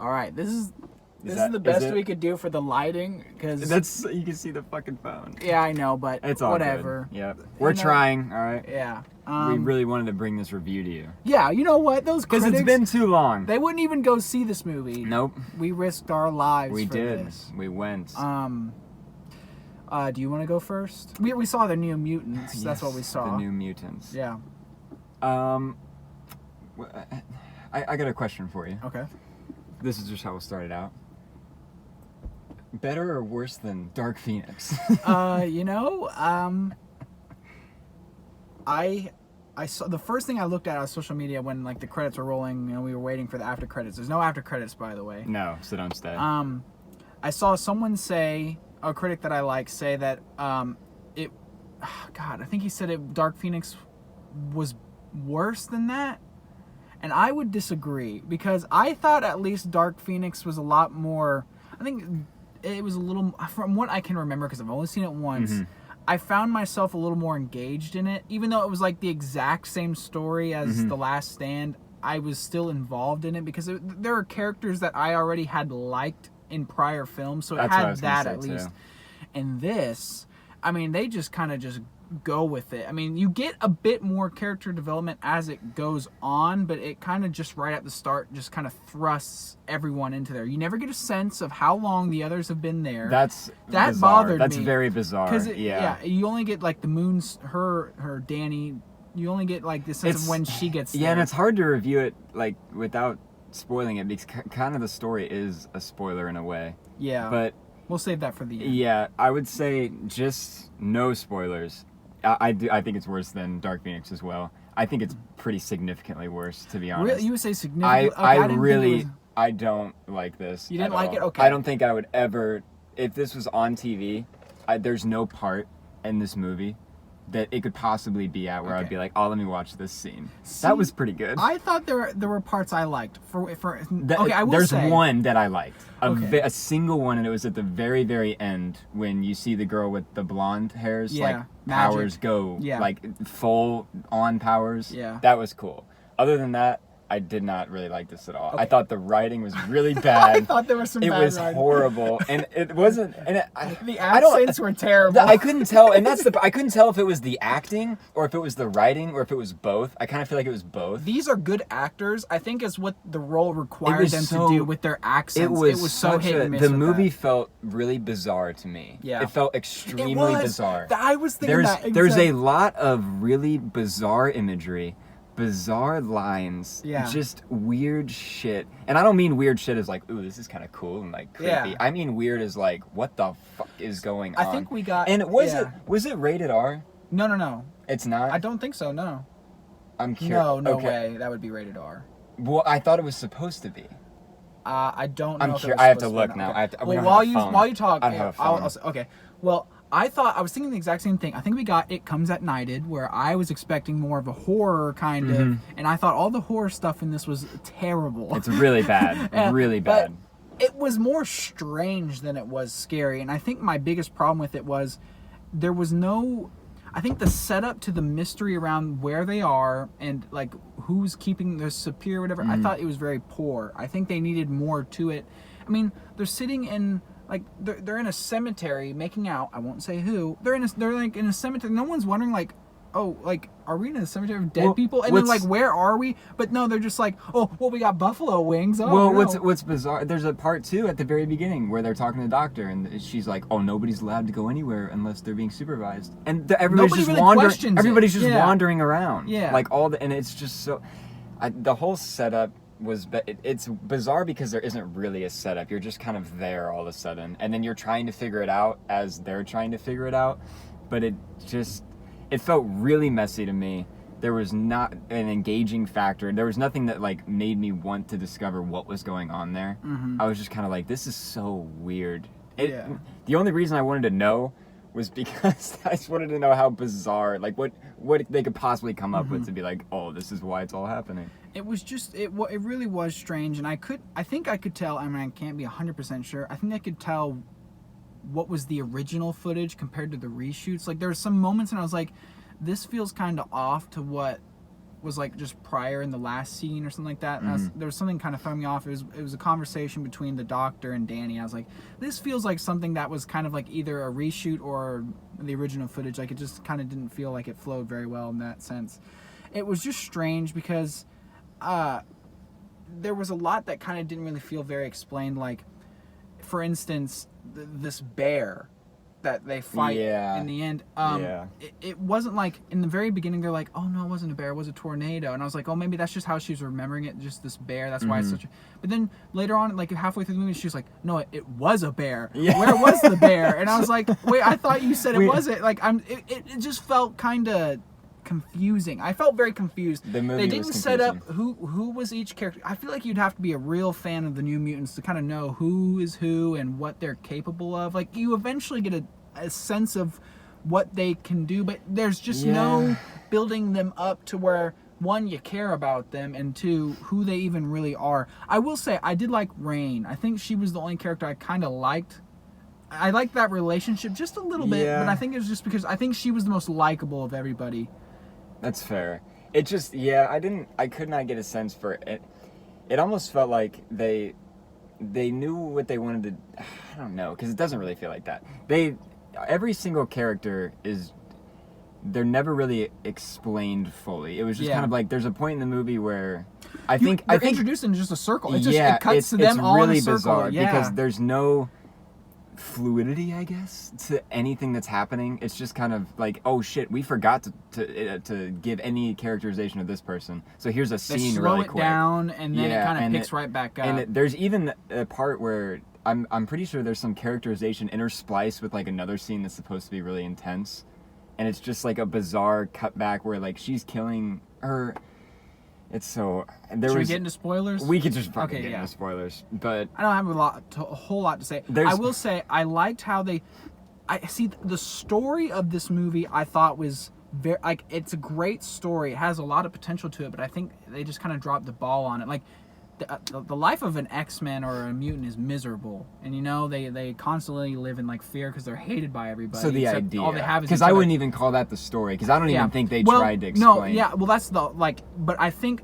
All right, this is the best we could do for the lighting because you can see the fucking phone. Yeah, I know, but it's all whatever. Good. Yeah, we're trying. All right. Yeah. We really wanted to bring this review to you. Yeah, you know what? Those critics, because it's been too long. They wouldn't even go see this movie. Nope. We risked our lives. We for did. This. We went. Do you want to go first? We saw the New Mutants. Yes, that's what we saw. The New Mutants. Yeah. I got a question for you. Okay. This is just how we'll start it out. Better or worse than Dark Phoenix? I saw the first thing I looked at on social media when like the credits were rolling. You know, we were waiting for the after credits. There's no after credits, by the way. No, so don't stay. I saw someone say, a critic that I like, say that I think he said Dark Phoenix was worse than that. And I would disagree because I thought at least Dark Phoenix was a lot more. I think it was a little, from what I can remember, because I've only seen it once. Mm-hmm. I found myself a little more engaged in it, even though it was like the exact same story as mm-hmm. The Last Stand. I was still involved in it because there are characters that I already had liked in prior films, so it had that at least. Too. And this, I mean, they just kind of just go with it. I mean, you get a bit more character development as it goes on, but it kind of just right at the start just kind of thrusts everyone into there. You never get a sense of how long the others have been there. That bizarre. Bothered That's me. That's very bizarre. Because you only get like the Moon's her Danny. You only get like the sense of when she gets there. Yeah, and it's hard to review it like without spoiling it because kind of the story is a spoiler in a way. Yeah. But we'll save that for the end. Yeah, I would say just no spoilers. I think it's worse than Dark Phoenix as well. I think it's pretty significantly worse, to be honest. Really? You would say significantly? I don't like this. You didn't like it? Okay. I don't think I would ever, if this was on TV, there's no part in this movie that it could possibly be at where I'd be like, oh, let me watch this scene. See, that was pretty good. I thought there were parts I liked. I will There's say. one that I liked. A single one, and it was at the very, very end when you see the girl with the blonde hairs, powers go, full on powers. Yeah. That was cool. Other than that, I did not really like this at all. Okay. I thought the writing was really bad. I thought there was some bad writing. It was horrible, and it wasn't. And the accents were terrible. I couldn't tell, and I couldn't tell if it was the acting or if it was the writing or if it was both. I kind of feel like it was both. These are good actors. I think is what the role required them to do with their accents. It was so hit and miss. The movie felt really bizarre to me. Yeah, it felt extremely bizarre. I was thinking there's a lot of really bizarre imagery. Bizarre lines, just weird shit. And I don't mean weird shit as like, ooh, this is kind of cool and like creepy. Yeah. I mean weird as like, what the fuck is going on? I think we got... And was it rated R? No. It's not? I don't think so, no. I'm curious. No way. That would be rated R. Well, I thought it was supposed to be. I don't know. I have to look now. Okay. While you talk, okay. Well, I was thinking the exact same thing. I think we got It Comes at Nighted, where I was expecting more of a horror kind of, and I thought all the horror stuff in this was terrible. It's really bad. Really bad. But it was more strange than it was scary, and I think my biggest problem with it was there was no... I think the setup to the mystery around where they are and like who's keeping the superior, whatever, I thought it was very poor. I think they needed more to it. I mean, they're sitting in... Like they're in a cemetery making out. I won't say who. They're like in a cemetery. No one's wondering like, oh, like are we in a cemetery of dead people? And then like where are we? But no, they're just like, oh, well we got buffalo wings. Oh, well, no. What's bizarre? There's a part 2 at the very beginning where they're talking to the doctor and she's like, oh, nobody's allowed to go anywhere unless they're being supervised. And everybody's just wandering. Everybody's just wandering around. Yeah. Like and it's just so. The whole setup. It's bizarre because there isn't really a setup. You're just kind of there all of a sudden, and then you're trying to figure it out as they're trying to figure it out. But it felt really messy to me. There was not an engaging factor. There was nothing that like made me want to discover what was going on there. I was just kind of like, this is so weird. The only reason I wanted to know was because I just wanted to know how bizarre, like what they could possibly come up with to be like, oh, this is why it's all happening. It was just, it really was strange, and I think I could tell, I mean, I can't be 100% sure, I think I could tell what was the original footage compared to the reshoots. Like, there were some moments and I was like, this feels kind of off to what was like just prior in the last scene or something like that. And there was something kind of throwing me off. It was a conversation between the Doctor and Danny. I was like, this feels like something that was kind of like either a reshoot or the original footage. Like, it just kind of didn't feel like it flowed very well in that sense. It was just strange because there was a lot that kind of didn't really feel very explained. Like, for instance, this bear that they fight in the end. It wasn't like in the very beginning they're like, oh no, it wasn't a bear, it was a tornado, and I was like, oh, maybe that's just how she's remembering it, just this bear, that's why it's such a... But then later on, like halfway through the movie, she's like, no, it was a bear. Where was the bear? And I was like, wait, I thought you said it wasn't. Like, it just felt kind of confusing. I felt very confused. The movie they didn't was set up who was each character. I feel like you'd have to be a real fan of the New Mutants to kind of know who is who and what they're capable of. Like, you eventually get a sense of what they can do, but there's just no building them up to where, one, you care about them, and two, who they even really are. I will say I did like Rain. I think she was the only character I kind of liked. I liked that relationship just a little bit, but I think it was just because I think she was the most likable of everybody. That's fair. It just, I could not get a sense for it. It almost felt like they knew what they wanted to, I don't know, because it doesn't really feel like that. Every single character they're never really explained fully. It was just kind of like, there's a point in the movie where I think introduced in just a circle. It cuts to them all really in a circle. Bizarre because there's no fluidity, I guess, to anything that's happening. It's just kind of like, oh shit, we forgot to give any characterization of this person, so here's a scene really quick. They slow it down, and then it kind of picks right back up. And there's even a part where I'm pretty sure there's some characterization interspliced with like another scene that's supposed to be really intense, and it's just like a bizarre cutback where like she's killing her. It's so... Should we get into spoilers? We could just fucking get into spoilers, but... I don't have a whole lot to say. I will say, I liked how they... the story of this movie, I thought was very... Like, it's a great story. It has a lot of potential to it, but I think they just kind of dropped the ball on it. Like, the life of an X-Men or a mutant is miserable. And, you know, they constantly live in, like, fear because they're hated by everybody. So the idea... All they have is... Because I wouldn't even call that the story, because I don't even think they tried to explain... well, that's the... Like, but I think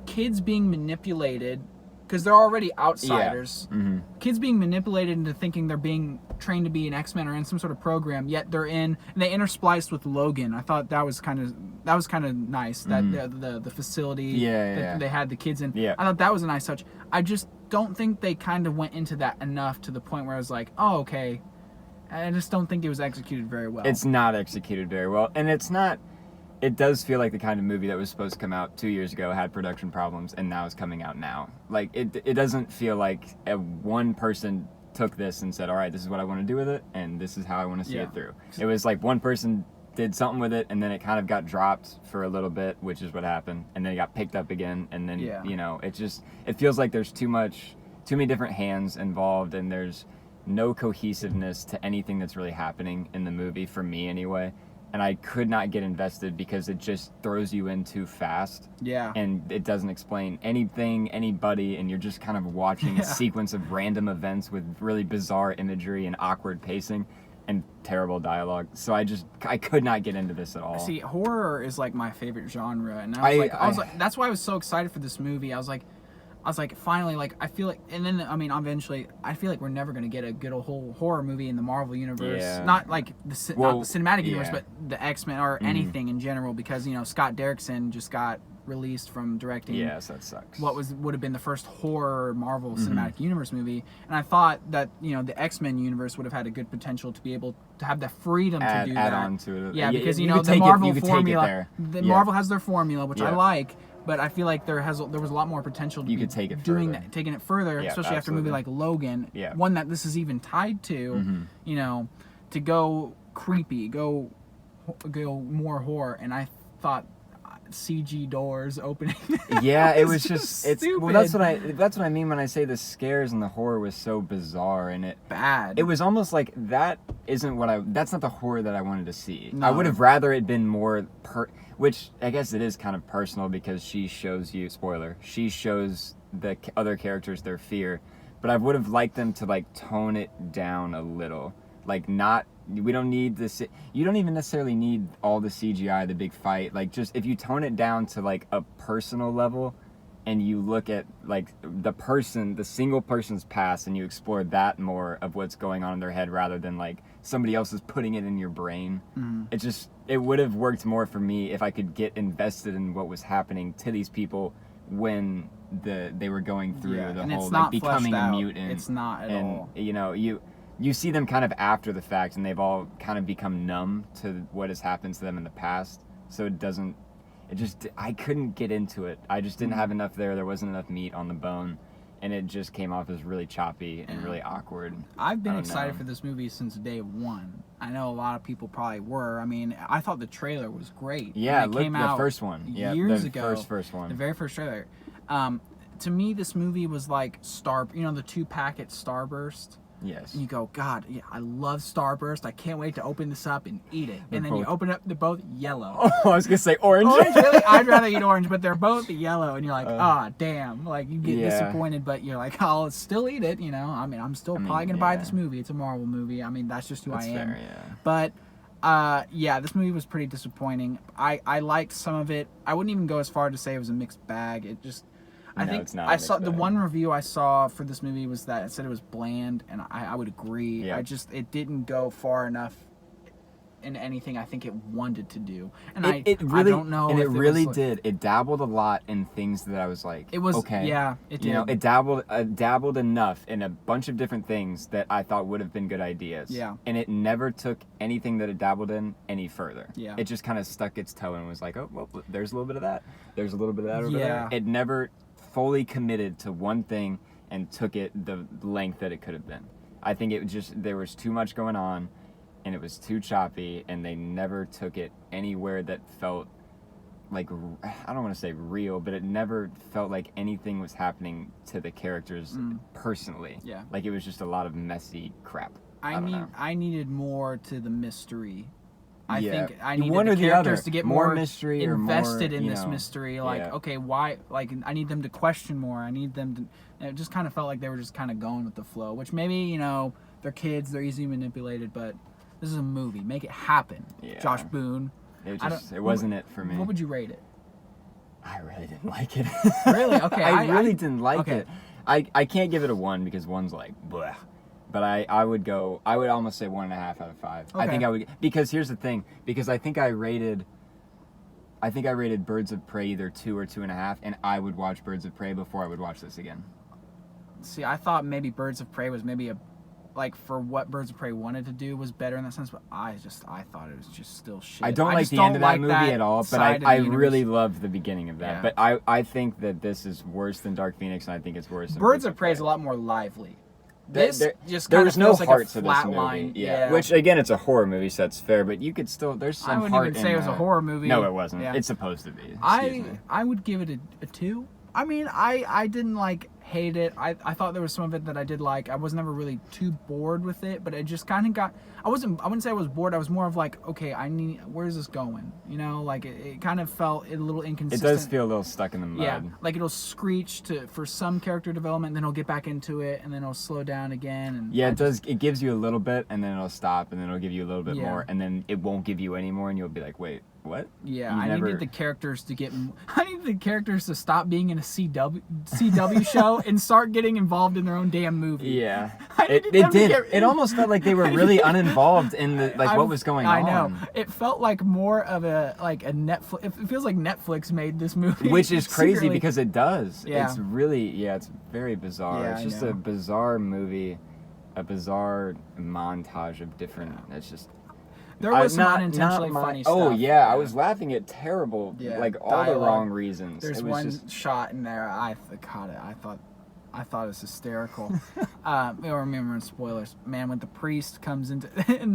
kids being manipulated... Because they're already outsiders. Yeah. Mm-hmm. Kids being manipulated into thinking they're being trained to be an X-Men or in some sort of program, yet they're in... And they interspliced with Logan. I thought that was kind of nice. That the facility that they had the kids in. Yeah. I thought that was a nice touch. I just don't think they kind of went into that enough to the point where I was like, oh, okay. I just don't think it was executed very well. It's not executed very well. And it's not... It does feel like the kind of movie that was supposed to come out 2 years ago, had production problems, and now is coming out now. Like, it doesn't feel like one person took this and said, all right, this is what I want to do with it, and this is how I want to see it through. It was like one person did something with it, and then it kind of got dropped for a little bit, which is what happened, and then it got picked up again, and then, you know, it feels like there's too many different hands involved, and there's no cohesiveness to anything that's really happening in the movie, for me anyway. And I could not get invested because it just throws you in too fast. Yeah. And it doesn't explain anything, anybody, and you're just kind of watching a sequence of random events with really bizarre imagery and awkward pacing and terrible dialogue. So I could not get into this at all. See, horror is like my favorite genre, and I was like, that's why I was so excited for this movie. I was like, finally, like, I feel like, and then, I mean, eventually, I feel like we're never going to get a good old horror movie in the Marvel Universe. Yeah. Not like not the cinematic universe, but the X-Men or anything in general, because, you know, Scott Derrickson just got released from directing. Yes, that sucks. What would have been the first horror Marvel cinematic universe movie. And I thought that, you know, the X-Men universe would have had a good potential to be able to have the freedom to do that. Add on to it. Yeah, because, you know, the Marvel formula, Marvel has their formula, which I like. But I feel like there was a lot more potential to you could take it taking it further, especially after a movie like Logan, one that this is even tied to, you know, to go creepy, go more horror. And I thought CG doors opening. Yeah, it was just well, that's what I mean when I say the scares and the horror was so bizarre and bad. It was almost like that's not the horror that I wanted to see. No. I would have rather it been more which I guess it is kind of personal because she shows the other characters their fear, but I would have liked them to like tone it down a little Like, not, we don't need this. You don't even necessarily need all the CGI, the big fight. Like, just if you tone it down to like a personal level, and you look at like the single person's past, and you explore that more of what's going on in their head rather than like somebody else is putting it in your brain. It would have worked more for me if I could get invested in what was happening to these people when they were going through the and whole it's like not becoming fleshed a out. mutant. It's not at and all. you know, you see them kind of after the fact, and they've all kind of become numb to what has happened to them in the past. So I couldn't get into it. I just didn't have enough there. There wasn't enough meat on the bone, and it just came off as really choppy and really awkward. I've been excited for this movie since day one. I know a lot of people probably were. I mean, I thought the trailer was great. Yeah, it came out the first one. Yeah, years the ago. first one. The very first trailer. To me, this movie was like the 2-packet Starburst. Yes. And you go, God, yeah, I love Starburst. I can't wait to open this up and eat it. They're and then you both- open it up, they're both yellow. Oh, I was gonna say orange. Orange, really? I'd rather eat orange, but they're both yellow, and you're like, damn. Like, you get disappointed, but you're like, I'll still eat it, you know? I mean, I'm still probably going to buy this movie. It's a Marvel movie. I mean, that's just who I am. Fair, yeah. But, this movie was pretty disappointing. I liked some of it. I wouldn't even go as far to say it was a mixed bag. It just... I think it's not I a saw mixed the bag. one review I saw for this movie was that it said it was bland, and I would agree. Yeah. It didn't go far enough in anything I think it wanted to do, and It really, I don't know. And if it really was, did. It dabbled a lot in things that I was like, It was okay. yeah. It did. You know, it dabbled enough in a bunch of different things that I thought would have been good ideas. Yeah. And it never took anything that it dabbled in any further. Yeah. It just kind of stuck its toe and was like, oh, well, there's a little bit of that. There's a little bit of that over Yeah. there. It never fully committed to one thing and took it the length that it could have been. I think it was just, there was too much going on, and it was too choppy, and they never took it anywhere that felt like, I don't want to say real, but it never felt like anything was happening to the characters personally. Yeah. Like, it was just a lot of messy crap. I needed more to the mystery. I Yeah. think I You needed one the or the characters other. to get More more mystery or invested more, in you this know, mystery. Like, yeah. okay, why? Like, I need them to question more. I need them to. And it just kind of felt like they were just kind of going with the flow. Which maybe they're kids, they're easily manipulated, but this is a movie. Make it happen, Yeah. Josh Boone. It wasn't it for me. What would you rate it? I really didn't like it. Really? Okay. I really didn't like okay. it. I can't give it a 1 because 1's like, bleh. But I would almost say 1.5 out of 5. I Okay. think I would, because here's the thing, because I think I rated Birds of Prey either 2 or 2.5, and I would watch Birds of Prey before I would watch this again. See, I thought maybe Birds of Prey was maybe for what Birds of Prey wanted to do was better in that sense, but I thought it was just still shit. I don't like just the end of that like movie at all, but side of the I universe. really loved the beginning of that. Yeah. But I think that this is worse than Dark Phoenix, and I think it's worse than Birds of Prey is a lot more lively. This just there kind was of no feels like heart a to this flat movie. line. Yeah. Which again, it's a horror movie, so that's fair. But you could still, there's some I wouldn't heart even in say it was a that. horror movie. No, it wasn't. Yeah. It's supposed to be. Excuse me. I would give it a 2. I mean, I didn't hate it. I thought there was some of it that I did like. I was never really too bored with it, but it just kind of got. I wouldn't say I was bored. I was more of like, okay, where's this going? Like it kind of felt a little It inconsistent. does feel a little stuck in the mud. Yeah, like it'll screech for some character development, and then it'll get back into it, and then it'll slow down again. And Yeah, it does. It gives you a little bit, and then it'll stop, and then it'll give you a little bit Yeah. more, and then it won't give you any more, and you'll be like, wait, what? Yeah, You I never- needed the characters to get. I needed the characters to stop being in a CW show and start getting involved in their own damn movie. Yeah, I it needed them to did. get- It almost felt like they were really uninvolved in the what was going on. I know. It felt like more of a Netflix. It feels like Netflix made this movie, Which is crazy secretly. because it does. Yeah. It's really, it's very bizarre. Yeah, it's I just know. a bizarre movie, a bizarre montage of different. It's just. there was some not unintentionally my- funny stuff. Oh yeah, I was laughing at terrible, Yeah, like all the dialogue. wrong reasons. There's it was one just, shot in there. I thought it was hysterical. I remember in spoilers. Man, when the priest comes into in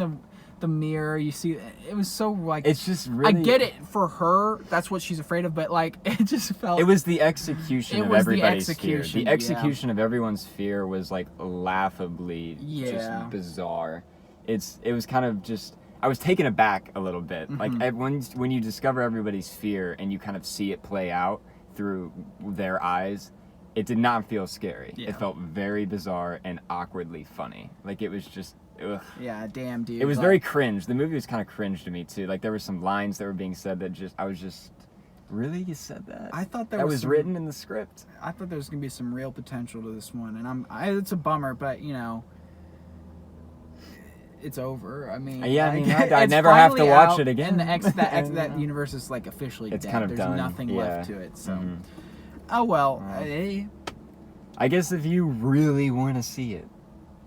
the mirror, you see it was so like. It's just really. I get it for her. That's what she's afraid of. But it just felt. It was the execution It of was the everybody's fear. execution, The yeah. execution of everyone's fear was like laughably Yeah. just bizarre. It was kind of just. I was taken aback a little bit. Mm-hmm. Like when you discover everybody's fear and you kind of see it play out through their eyes, It did not feel scary. Yeah. It felt very bizarre and awkwardly funny. Like, it was just, ugh. Yeah, damn, dude. It was like, very cringe. The movie was kind of cringe to me, too. Like, there were some lines that were being said that I was just, really? You said that? I thought that was written in the script. I thought there was gonna be some real potential to this one, and it's a bummer, but you know, it's over. I mean, Yeah, I like, mean, I it's never have to finally watch out, it again. And that universe is like officially It's dead. kind of There's done. nothing Yeah. left to it. So, Mhm. oh well. I guess if you really want to see it,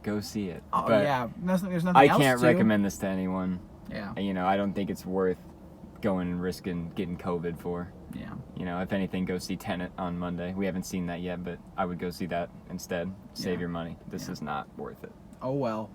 go see it. Oh But yeah, there's nothing I else can't to. recommend this to anyone. Yeah, You know, I don't think it's worth going and risking getting COVID for. yeah. You know, if anything, go see Tenet on Monday. We haven't seen that yet, but I would go see that instead. Save Yeah. your money. This Yeah. is not worth it. Oh well.